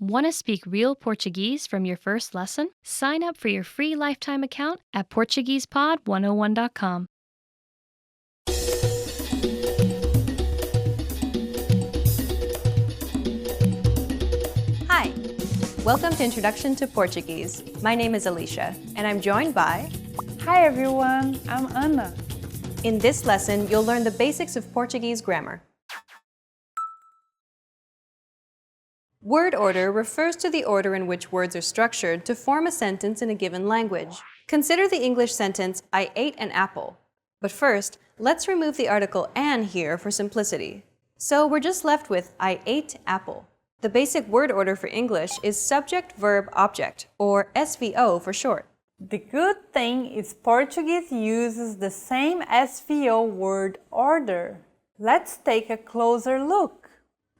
Want to speak real Portuguese from your first lesson? Sign up for your free lifetime account at PortuguesePod101.com. Hi, welcome to Introduction to Portuguese. My name is Alicia, and I'm joined by... Hi everyone, I'm Anna. In this lesson, you'll learn the basics of Portuguese grammar. Word order refers to the order in which words are structured to form a sentence in a given language. Consider the English sentence, I ate an apple. But first, let's remove the article an here for simplicity. So we're just left with I ate apple. The basic word order for English is subject, verb, object, or SVO for short. The good thing is Portuguese uses the same SVO word order. Let's take a closer look.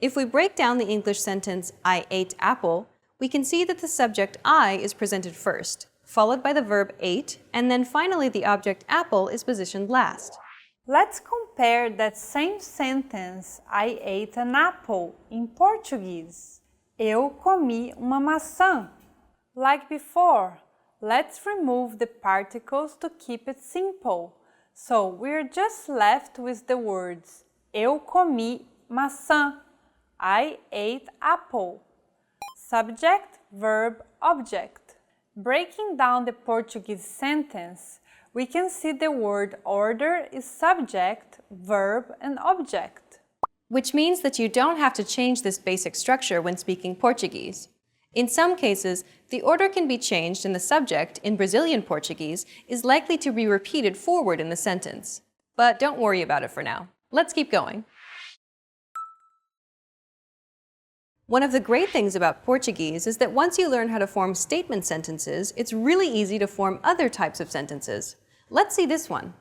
If we break down the English sentence, I ate apple, we can see that the subject I is presented first, followed by the verb ate, and then finally the object apple is positioned last. Let's compare that same sentence, I ate an apple, in Portuguese. Eu comi uma maçã. Like before, let's remove the particles to keep it simple. So we're just left with the words Eu comi maçã. I ate apple. Subject, verb, object. Breaking down the Portuguese sentence, we can see the word order is subject, verb, and object. Which means that you don't have to change this basic structure when speaking Portuguese. In some cases, the order can be changed and the subject, in Brazilian Portuguese, is likely to be repeated forward in the sentence. But don't worry about it for now. Let's keep going. One of the great things about Portuguese is that once you learn how to form statement sentences, it's really easy to form other types of sentences. Let's see this one.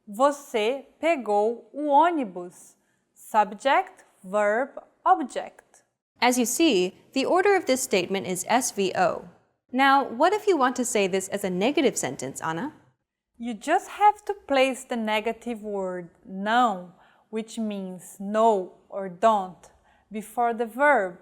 Você pegou o ônibus. Subject, verb, object. As you see, the order of this statement is SVO. Now, what if you want to say this as a negative sentence, Anna? You just have to place the negative word não, which means no or don't, before the verb.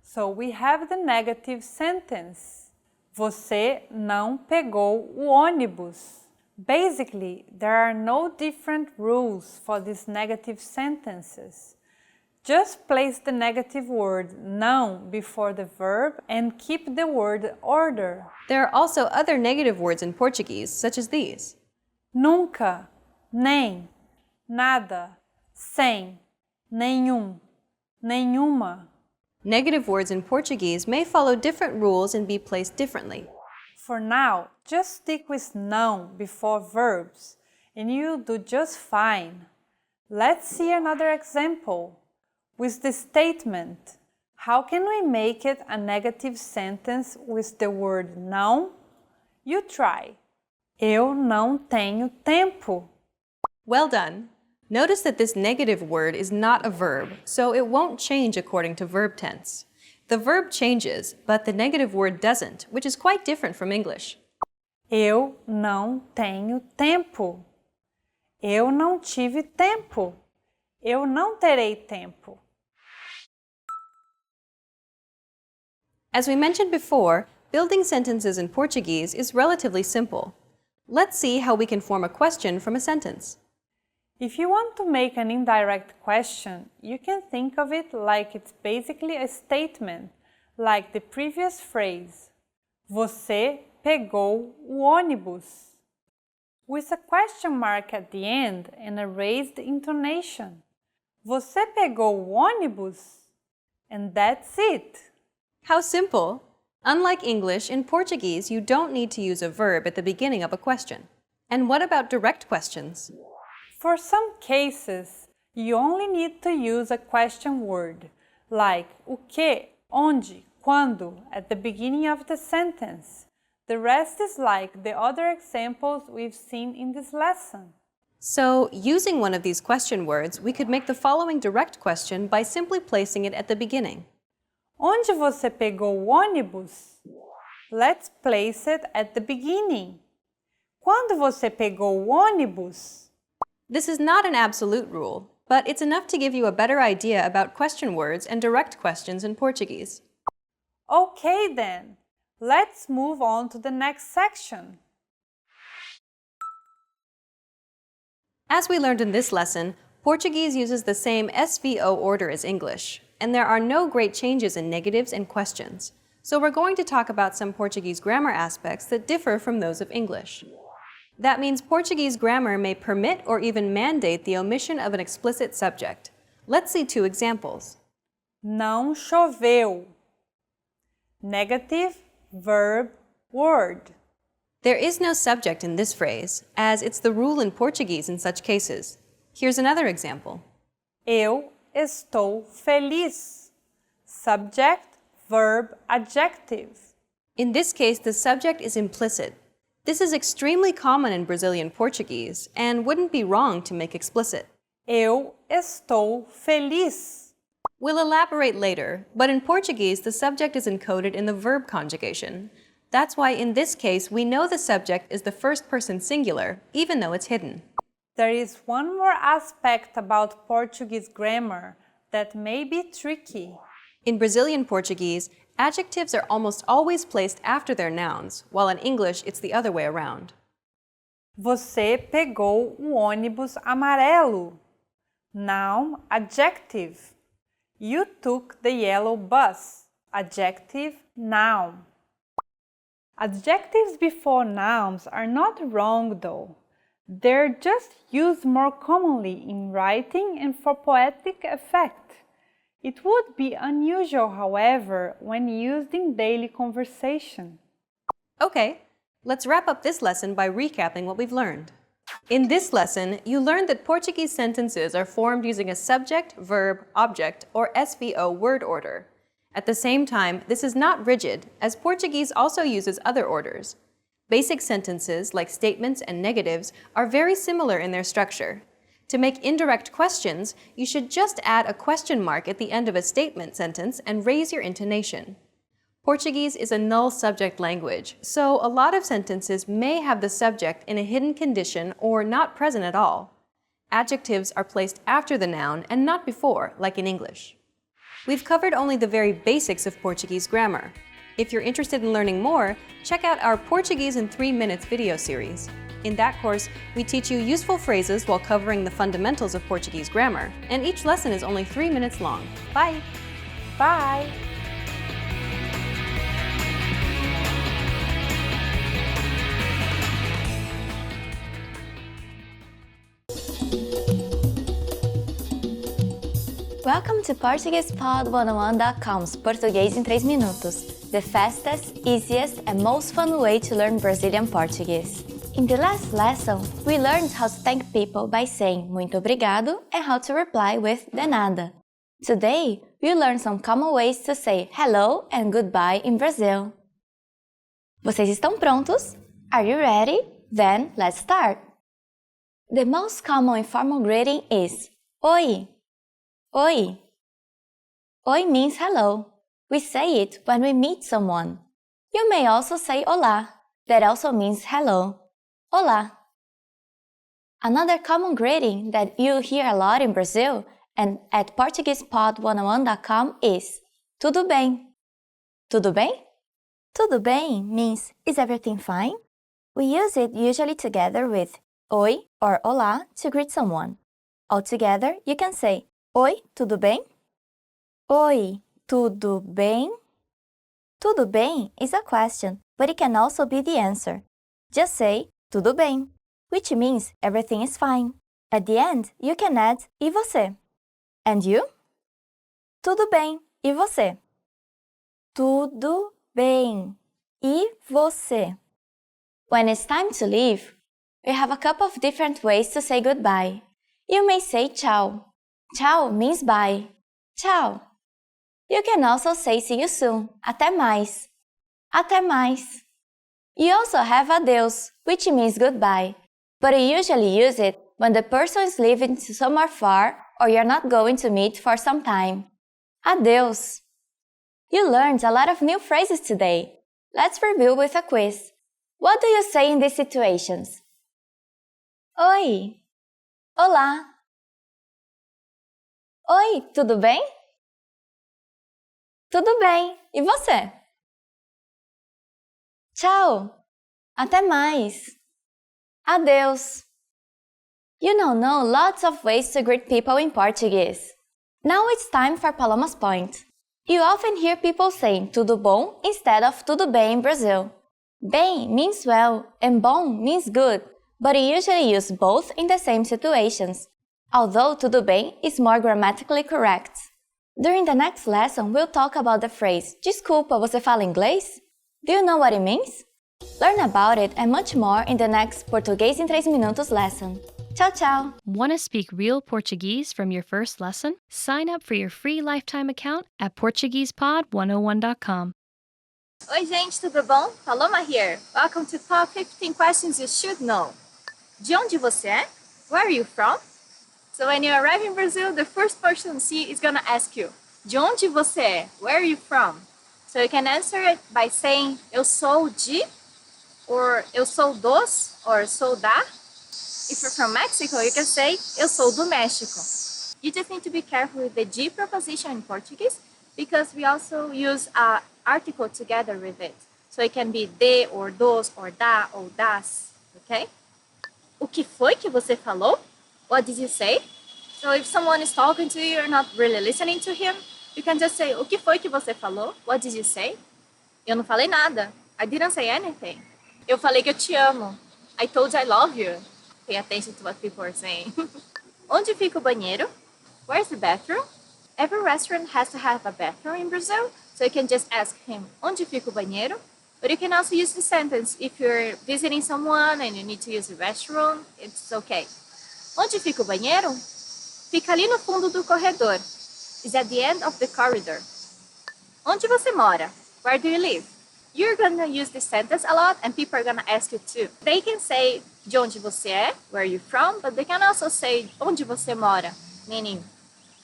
So we have the negative sentence. Você não pegou o ônibus. Basically, there are no different rules for these negative sentences. Just place the negative word não before the verb and keep the word order. There are also other negative words in Portuguese, such as these. Nunca, nem, nada, sem, nenhum, nenhuma. Negative words in Portuguese may follow different rules and be placed differently. For now, just stick with não before verbs, and you'll do just fine. Let's see another example. With the statement, how can we make it a negative sentence with the word não? You try. Eu não tenho tempo. Well done! Notice that this negative word is not a verb, so it won't change according to verb tense. The verb changes, but the negative word doesn't, which is quite different from English. Eu não tenho tempo. Eu não tive tempo. Eu não terei tempo. As we mentioned before, building sentences in Portuguese is relatively simple. Let's see how we can form a question from a sentence. If you want to make an indirect question, you can think of it like it's basically a statement, like the previous phrase. Você pegou o ônibus. With a question mark at the end and a raised intonation. Você pegou o ônibus? And that's it. How simple! Unlike English, in Portuguese you don't need to use a verb at the beginning of a question. And what about direct questions? For some cases, you only need to use a question word, like o que, onde, quando, at the beginning of the sentence. The rest is like the other examples we've seen in this lesson. So, using one of these question words, we could make the following direct question by simply placing it at the beginning. Onde você pegou o ônibus? Let's place it at the beginning. Quando você pegou o ônibus? This is not an absolute rule, but it's enough to give you a better idea about question words and direct questions in Portuguese. Okay then, let's move on to the next section. As we learned in this lesson, Portuguese uses the same SVO order as English, and there are no great changes in negatives and questions. So we're going to talk about some Portuguese grammar aspects that differ from those of English. That means Portuguese grammar may permit or even mandate the omission of an explicit subject. Let's see two examples. Não choveu. Negative, verb, word. There is no subject in this phrase, as it's the rule in Portuguese in such cases. Here's another example. Eu estou feliz. Subject, verb, adjective. In this case, the subject is implicit. This is extremely common in Brazilian Portuguese and wouldn't be wrong to make explicit. Eu estou feliz. We'll elaborate later, but in Portuguese, the subject is encoded in the verb conjugation. That's why in this case, we know the subject is the first person singular, even though it's hidden. There is one more aspect about Portuguese grammar that may be tricky. In Brazilian Portuguese, adjectives are almost always placed after their nouns, while in English, it's the other way around. Você pegou o ônibus amarelo. Noun, adjective. You took the yellow bus. Adjective, noun. Adjectives before nouns are not wrong though. They're just used more commonly in writing and for poetic effect. It would be unusual, however, when used in daily conversation. Okay, let's wrap up this lesson by recapping what we've learned. In this lesson, you learned that Portuguese sentences are formed using a subject, verb, object, or SVO word order. At the same time, this is not rigid, as Portuguese also uses other orders. Basic sentences, like statements and negatives, are very similar in their structure. To make indirect questions, you should just add a question mark at the end of a statement sentence and raise your intonation. Portuguese is a null subject language, so a lot of sentences may have the subject in a hidden condition or not present at all. Adjectives are placed after the noun and not before, like in English. We've covered only the very basics of Portuguese grammar. If you're interested in learning more, check out our Portuguese in 3 Minutes video series. In that course, we teach you useful phrases while covering the fundamentals of Portuguese grammar, and each lesson is only 3 minutes long. Bye! Bye! Welcome to PortuguesePod101.com's Português em 3 minutos, the fastest, easiest, and most fun way to learn Brazilian Portuguese. In the last lesson, we learned how to thank people by saying muito obrigado and how to reply with de nada. Today, we'll learn some common ways to say hello and goodbye in Brazil. Vocês estão prontos? Are you ready? Then, let's start! The most common informal greeting is Oi! Oi! Oi means hello. We say it when we meet someone. You may also say Olá. That also means hello. Olá! Another common greeting that you hear a lot in Brazil and at PortuguesePod101.com is Tudo bem? Tudo bem? Tudo bem means is everything fine? We use it usually together with Oi or Olá to greet someone. Altogether, you can say Oi, tudo bem? Oi, tudo bem? Tudo bem is a question, but it can also be the answer. Just say tudo bem, which means everything is fine. At the end, you can add e você? And you? Tudo bem, e você? Tudo bem, e você? When it's time to leave, we have a couple of different ways to say goodbye. You may say tchau. Tchau means bye. Tchau. You can also say see you soon. Até mais. Até mais. You also have adeus, which means goodbye, but you usually use it when the person is leaving to somewhere far or you're not going to meet for some time. Adeus. You learned a lot of new phrases today. Let's review with a quiz. What do you say in these situations? Oi. Olá. Oi, tudo bem? Tudo bem, e você? Tchau! Até mais! Adeus! You now know lots of ways to greet people in Portuguese. Now it's time for Paloma's point. You often hear people saying tudo bom instead of tudo bem in Brazil. Bem means well and bom means good, but you usually use both in the same situations, although tudo bem is more grammatically correct. During the next lesson, we'll talk about the phrase Desculpa, você fala inglês? Do you know what it means? Learn about it and much more in the next Português em 3 minutos lesson. Tchau, tchau! Want to speak real Portuguese from your first lesson? Sign up for your free lifetime account at PortuguesePod101.com. Oi, gente, tudo bom? Paloma here. Welcome to Top 15 Questions You Should Know. De onde você é? Where are you from? So when you arrive in Brazil, the first person you see is gonna ask you, de onde você é? Where are you from? So you can answer it by saying, eu sou de, or eu sou dos, or sou da. If you're from Mexico, you can say, eu sou do México. You just need to be careful with the de preposition in Portuguese, because we also use a article together with it. So it can be de, or dos, or da, or das, okay? O que foi que você falou? What did you say? So if someone is talking to you, you're not really listening to him, you can just say, o que foi que você falou? What did you say? Eu não falei nada. I didn't say anything. Eu falei que eu te amo. I told you I love you. Pay attention to what people are saying. Onde fica o banheiro? Where's the bathroom? Every restaurant has to have a bathroom in Brazil, so you can just ask him, onde fica o banheiro? But you can also use the sentence if you're visiting someone and you need to use the restroom, it's okay. Onde fica o banheiro? Fica ali no fundo do corredor. It's at the end of the corridor. Onde você mora? Where do you live? You're gonna use this sentence a lot and people are gonna ask you too. They can say, de onde você é? Where are you from? But they can also say, onde você mora? Meaning,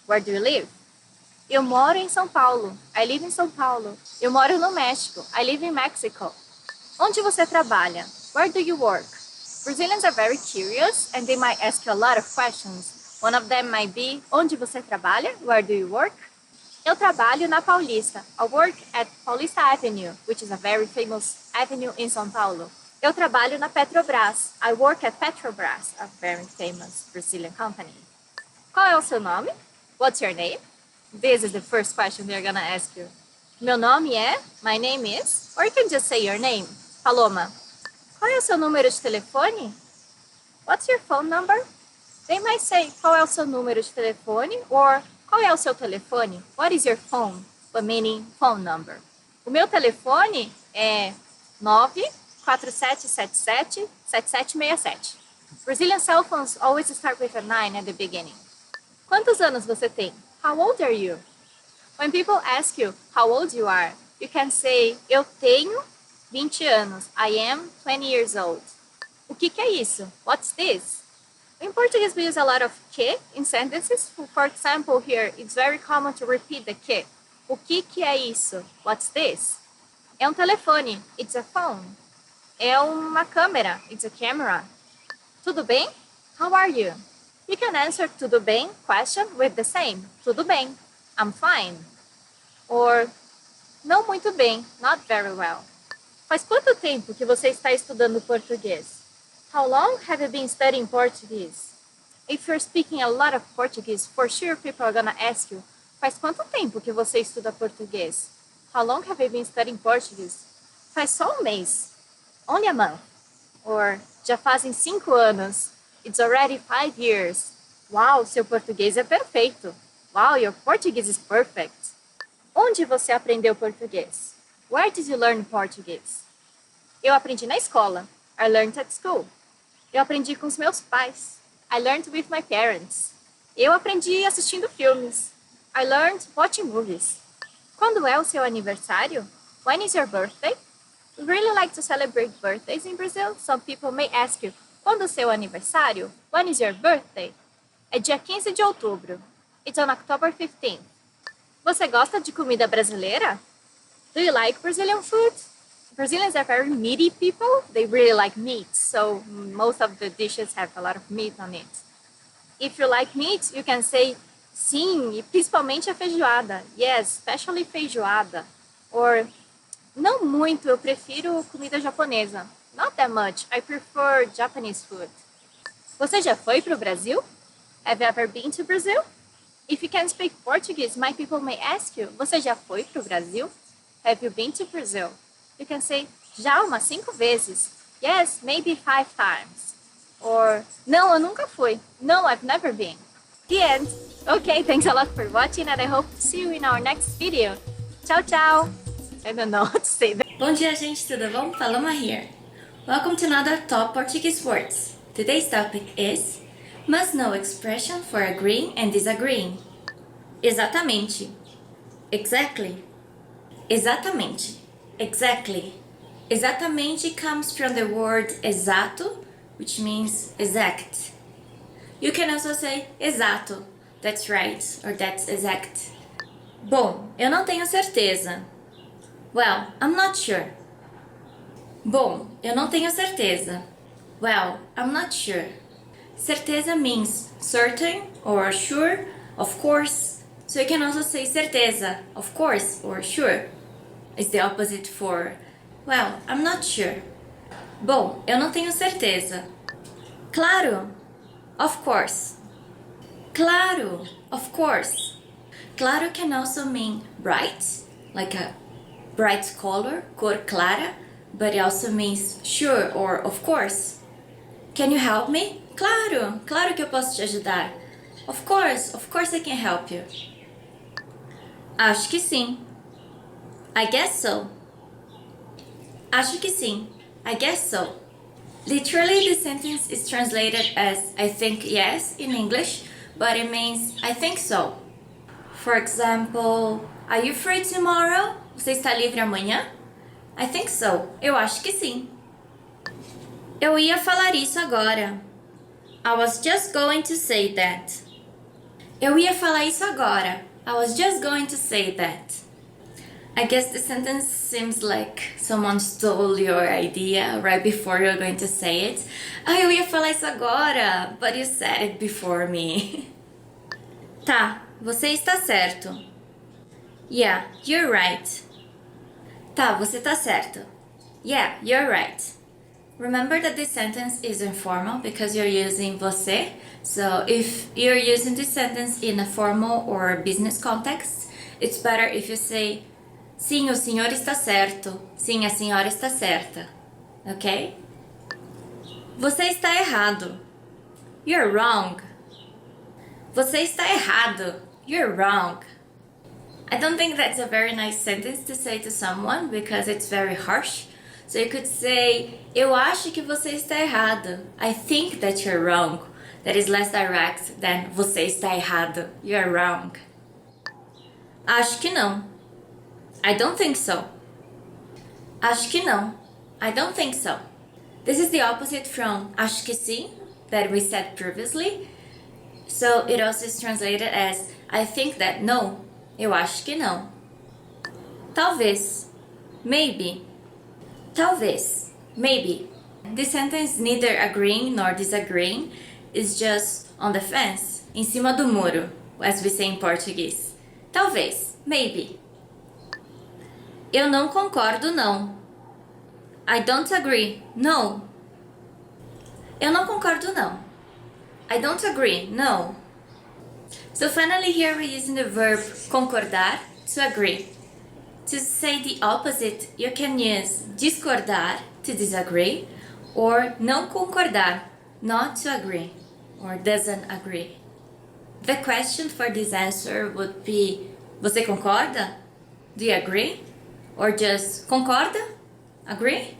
where do you live? Eu moro em São Paulo. I live in São Paulo. Eu moro no México. I live in Mexico. Onde você trabalha? Where do you work? Brazilians are very curious and they might ask you a lot of questions. One of them might be, onde você trabalha? Where do you work? Eu trabalho na Paulista. I work at Paulista Avenue, which is a very famous avenue in São Paulo. Eu trabalho na Petrobras. I work at Petrobras, a very famous Brazilian company. Qual é o seu nome? What's your name? This is the first question they're gonna ask you. Meu nome é, my name is, or you can just say your name. Paloma. Qual é o seu número de telefone? What's your phone number? They might say, qual é o seu número de telefone? Or, qual é o seu telefone? What is your phone? But meaning phone number. O meu telefone é 94777-7767. Brazilian cell phones always start with a 9 at the beginning. Quantos anos você tem? How old are you? When people ask you how old you are, you can say, eu tenho 20 anos. I am 20 years old. O que é isso? What's this? In Portuguese, we use a lot of que in sentences. For example, here, it's very common to repeat the que. O que é isso? What's this? É um telefone. It's a phone. É uma câmera. It's a camera. Tudo bem? How are you? You can answer tudo bem question with the same. Tudo bem. I'm fine. Or, não muito bem. Not very well. Faz quanto tempo que você está estudando português? How long have you been studying Portuguese? If you're speaking a lot of Portuguese, for sure people are gonna ask you, faz quanto tempo que você estuda português? How long have you been studying Portuguese? Faz só um mês. Only a month. Or, já fazem 5 anos. It's already 5 years. Wow, seu português é perfeito. Wow, your Portuguese is perfect. Onde você aprendeu português? Where did you learn Portuguese? Eu aprendi na escola. I learned at school. Eu aprendi com os meus pais. I learned with my parents. Eu aprendi assistindo filmes. I learned watching movies. Quando é o seu aniversário? When is your birthday? We really like to celebrate birthdays in Brazil. Some people may ask you, quando é o seu aniversário? When is your birthday? É dia 15 de outubro. It's on October 15th. Você gosta de comida brasileira? Do you like Brazilian food? Brazilians are very meaty people. They really like meat, so most of the dishes have a lot of meat on it. If you like meat, you can say, Sim, e principalmente a feijoada. Yes, especially feijoada. Or, não muito, eu prefiro comida japonesa. Not that much, I prefer Japanese food. Você já foi para o Brasil? Have you ever been to Brazil? If you can speak Portuguese, my people may ask you, você já foi para o Brasil? Have you been to Brazil? You can say, já umas 5 vezes. Yes, maybe 5 times. Or, não, eu nunca fui. No, I've never been. The end. Okay, thanks a lot for watching and I hope to see you in our next video. Tchau, tchau. I don't know how to say that. Bom dia, gente, tudo bom? Paloma here. Welcome to another Top Portuguese Words. Today's topic is must-know expression for agreeing and disagreeing. Exatamente. Exactly. Exatamente. Exactly. Exatamente comes from the word exato, which means exact. You can also say exato, that's right, or that's exact. Bom, eu não tenho certeza. Well, I'm not sure. Bom, eu não tenho certeza. Well, I'm not sure. Certeza means certain or sure, of course. So you can also say certeza, of course, or sure. It's the opposite for, well, I'm not sure. Bom, eu não tenho certeza. Claro, of course. Claro, of course. Claro can also mean bright, like a bright color, cor clara, but it also means sure or of course. Can you help me? Claro, claro que eu posso te ajudar. Of course I can help you. Acho que sim. I guess so. Acho que sim. I guess so. Literally, the sentence is translated as I think yes in English, but it means I think so. For example, are you free tomorrow? Você está livre amanhã? I think so. Eu acho que sim. Eu ia falar isso agora. I was just going to say that. Eu ia falar isso agora. I was just going to say that. I guess the sentence seems like someone stole your idea right before you're going to say it. Ah, eu ia falar isso agora, but you said it before me. Tá, você está certo. Yeah, you're right. Tá, você tá certo. Yeah, you're right. Remember that this sentence is informal because you're using você. So if you're using this sentence in a formal or business context, it's better if you say sim, o senhor está certo. Sim, a senhora está certa. Ok? Você está errado. You're wrong. Você está errado. You're wrong. I don't think that's a very nice sentence to say to someone because it's very harsh. So you could say, eu acho que você está errado. I think that you're wrong. That is less direct than você está errado. You're wrong. Acho que não. I don't think so. Acho que não. I don't think so. This is the opposite from acho que sim that we said previously. So it also is translated as I think that no. Eu acho que não. Talvez. Maybe. Talvez. Maybe. This sentence neither agreeing nor disagreeing is just on the fence, em cima do muro, as we say in Portuguese. Talvez. Maybe. Eu não concordo, não. I don't agree. No. Eu não concordo, não. I don't agree. No. So finally here we're using the verb concordar to agree. To say the opposite, you can use discordar to disagree or não concordar, not to agree or doesn't agree. The question for this answer would be, você concorda? Do you agree? Or just concorda? Agree?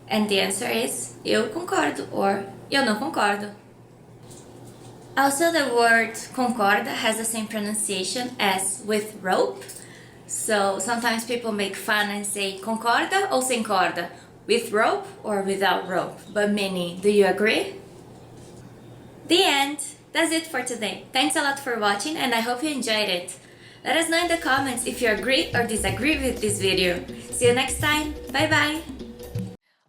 And the answer is eu concordo or eu não concordo. Also, the word concorda has the same pronunciation as with rope. So sometimes people make fun and say concorda ou sem corda, with rope or without rope, but meaning, do you agree? The end. That's it for today. Thanks a lot for watching and I hope you enjoyed it. Let us know in the comments if you agree or disagree with this video. See you next time. Bye bye.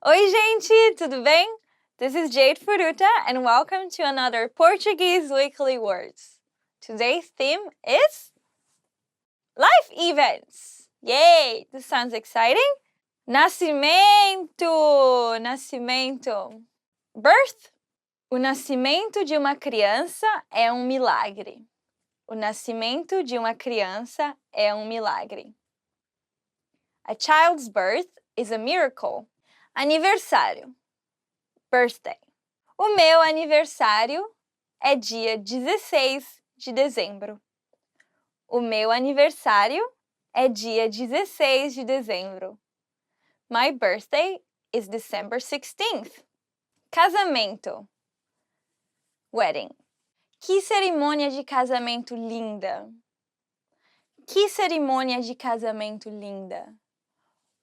Oi, gente, tudo bem? This is Jade Furuta and welcome to another Portuguese Weekly Words. Today's theme is life events. Yay! This sounds exciting. Nascimento, nascimento. Birth. O nascimento de uma criança é milagre. O nascimento de uma criança é milagre. A child's birth is a miracle. Aniversário. Birthday. O meu aniversário é dia 16 de dezembro. O meu aniversário é dia 16 de dezembro. My birthday is December 16th. Casamento. Wedding. Que cerimônia de casamento linda! Que cerimônia de casamento linda!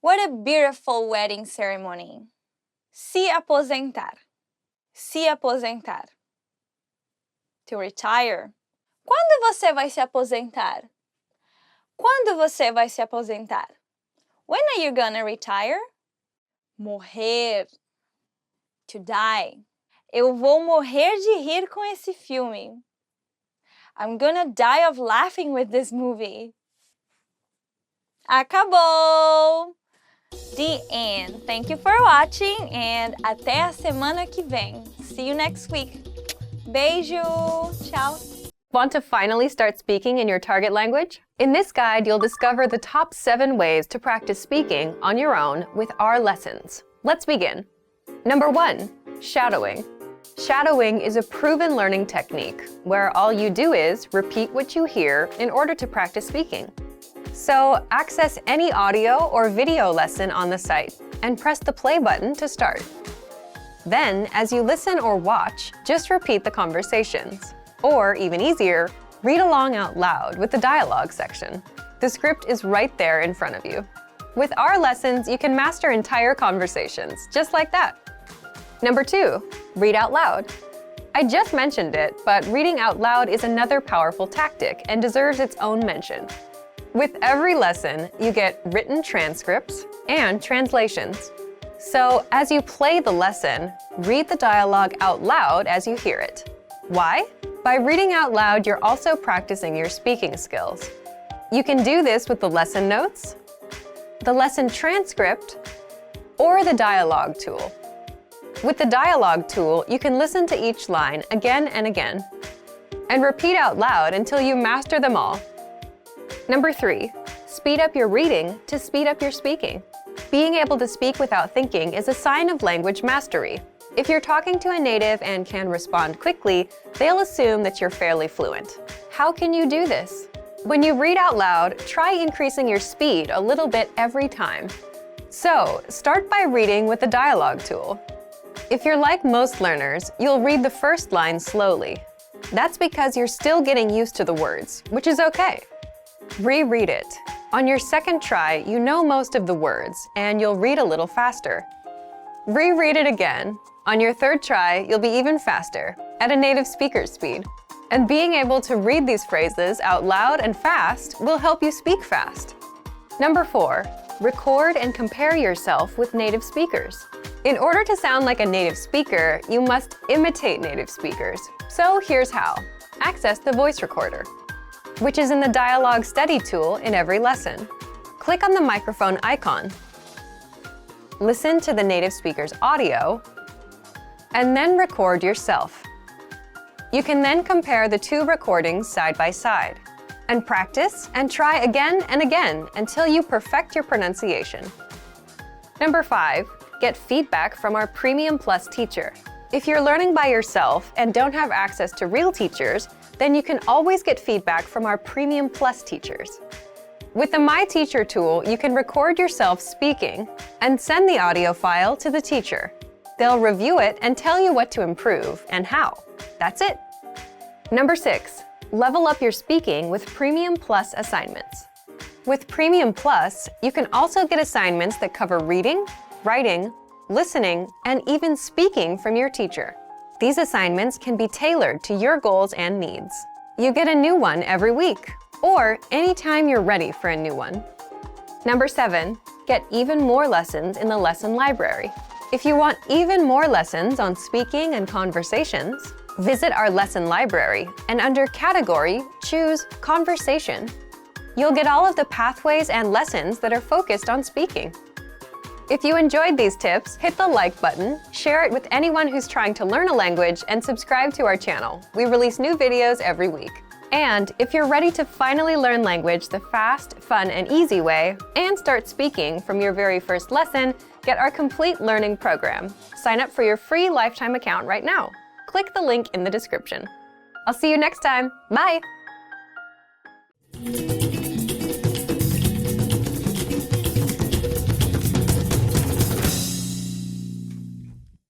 What a beautiful wedding ceremony! Se aposentar. Se aposentar. To retire. Quando você vai se aposentar? Quando você vai se aposentar? When are you gonna retire? Morrer. To die. Eu vou morrer de rir com esse filme. I'm gonna die of laughing with this movie. Acabou! The end. Thank you for watching and até a semana que vem. See you next week. Beijo! Tchau! Want to finally start speaking in your target language? In this guide, you'll discover the top 7 ways to practice speaking on your own with our lessons. Let's begin. Number 1, shadowing. Shadowing is a proven learning technique where all you do is repeat what you hear in order to practice speaking. So access any audio or video lesson on the site and press the play button to start. Then, as you listen or watch, just repeat the conversations. Or, even easier, read along out loud with the dialogue section. The script is right there in front of you. With our lessons, you can master entire conversations, just like that. Number 2, read out loud. I just mentioned it, but reading out loud is another powerful tactic and deserves its own mention. With every lesson, you get written transcripts and translations. So, as you play the lesson, read the dialogue out loud as you hear it. Why? By reading out loud, you're also practicing your speaking skills. You can do this with the lesson notes, the lesson transcript, or the dialogue tool. With the dialogue tool, you can listen to each line again and again, and repeat out loud until you master them all. Number 3, speed up your reading to speed up your speaking. Being able to speak without thinking is a sign of language mastery. If you're talking to a native and can respond quickly, they'll assume that you're fairly fluent. How can you do this? When you read out loud, try increasing your speed a little bit every time. So, start by reading with the dialogue tool. If you're like most learners, you'll read the first line slowly. That's because you're still getting used to the words, which is okay. Reread it. On your second try, you know most of the words, and you'll read a little faster. Reread it again. On your third try, you'll be even faster, at a native speaker's speed. And being able to read these phrases out loud and fast will help you speak fast. Number 4, record and compare yourself with native speakers. In order to sound like a native speaker, you must imitate native speakers. So here's how. Access the voice recorder, which is in the Dialogue Study tool in every lesson. Click on the microphone icon. Listen to the native speaker's audio, and then record yourself. You can then compare the 2 recordings side by side, and practice and try again and again until you perfect your pronunciation. Number 5, get feedback from our Premium Plus teacher. If you're learning by yourself and don't have access to real teachers, then you can always get feedback from our Premium Plus teachers. With the My Teacher tool, you can record yourself speaking and send the audio file to the teacher. They'll review it and tell you what to improve and how. That's it. Number 6, level up your speaking with Premium Plus assignments. With Premium Plus, you can also get assignments that cover reading, writing, listening, and even speaking from your teacher. These assignments can be tailored to your goals and needs. You get a new one every week, or anytime you're ready for a new one. Number 7, get even more lessons in the lesson library. If you want even more lessons on speaking and conversations, Visit our lesson library and under Category, choose Conversation. You'll get all of the pathways and lessons that are focused on speaking. If you enjoyed these tips, hit the like button, share it with anyone who's trying to learn a language, and subscribe to our channel. We release new videos every week. And if you're ready to finally learn language the fast, fun, and easy way, and start speaking from your very first lesson, get our complete learning program. Sign up for your free lifetime account right now. Click the link in the description. I'll see you next time. Bye!